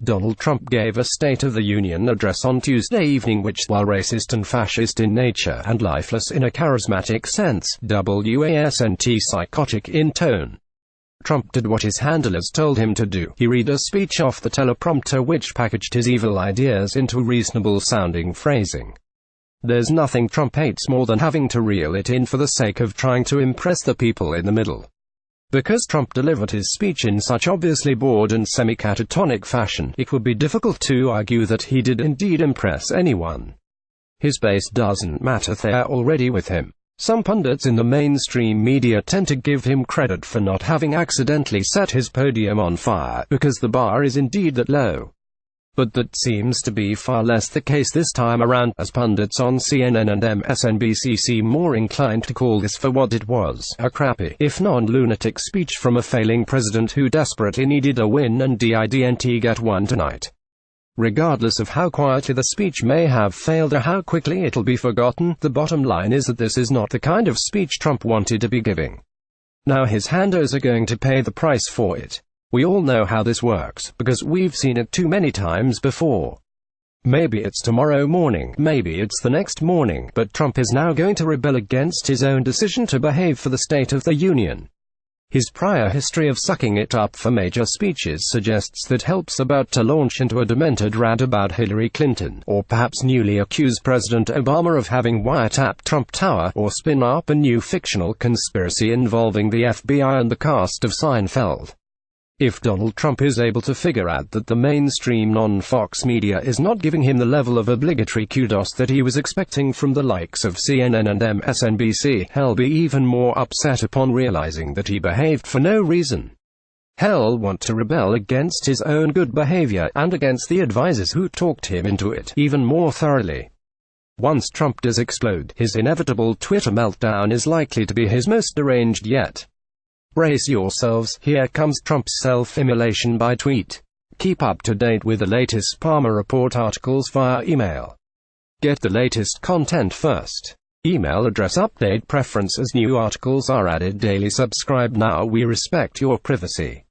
Donald Trump gave a State of the Union address on Tuesday evening which, while racist and fascist in nature and lifeless in a charismatic sense, wasn psychotic in tone. Trump did what his handlers told him to do. He read a speech off the teleprompter which packaged his evil ideas into reasonable-sounding phrasing. There's nothing Trump hates more than having to reel it in for the sake of trying to impress the people in the middle. Because Trump delivered his speech in such obviously bored and semi-catatonic fashion, it would be difficult to argue that he did indeed impress anyone. His base doesn't matter, they're already with him. Some pundits in the mainstream media tend to give him credit for not having accidentally set his podium on fire, because the bar is indeed that low. But that seems to be far less the case this time around, as pundits on CNN and MSNBC seem more inclined to call this for what it was, a crappy, if non-lunatic speech from a failing president who desperately needed a win and didn't get one tonight. Regardless of how quietly the speech may have failed or how quickly it'll be forgotten, the bottom line is that this is not the kind of speech Trump wanted to be giving. Now his handlers are going to pay the price for it. We all know how this works, because we've seen it too many times before. Maybe it's tomorrow morning, maybe it's the next morning, but Trump is now going to rebel against his own decision to behave for the State of the Union. His prior history of sucking it up for major speeches suggests that help's about to launch into a demented rant about Hillary Clinton, or perhaps newly accuse President Obama of having wiretapped Trump Tower, or spin up a new fictional conspiracy involving the FBI and the cast of Seinfeld. If Donald Trump is able to figure out that the mainstream non-Fox media is not giving him the level of obligatory kudos that he was expecting from the likes of CNN and MSNBC, he'll be even more upset upon realizing that he behaved for no reason. He'll want to rebel against his own good behavior, and against the advisors who talked him into it, even more thoroughly. Once Trump does explode, his inevitable Twitter meltdown is likely to be his most deranged yet. Brace yourselves, here comes Trump's self-immolation by tweet. Keep up to date with the latest Palmer Report articles via email. Get the latest content first. Email address update preference as new articles are added daily. Subscribe now, we respect your privacy.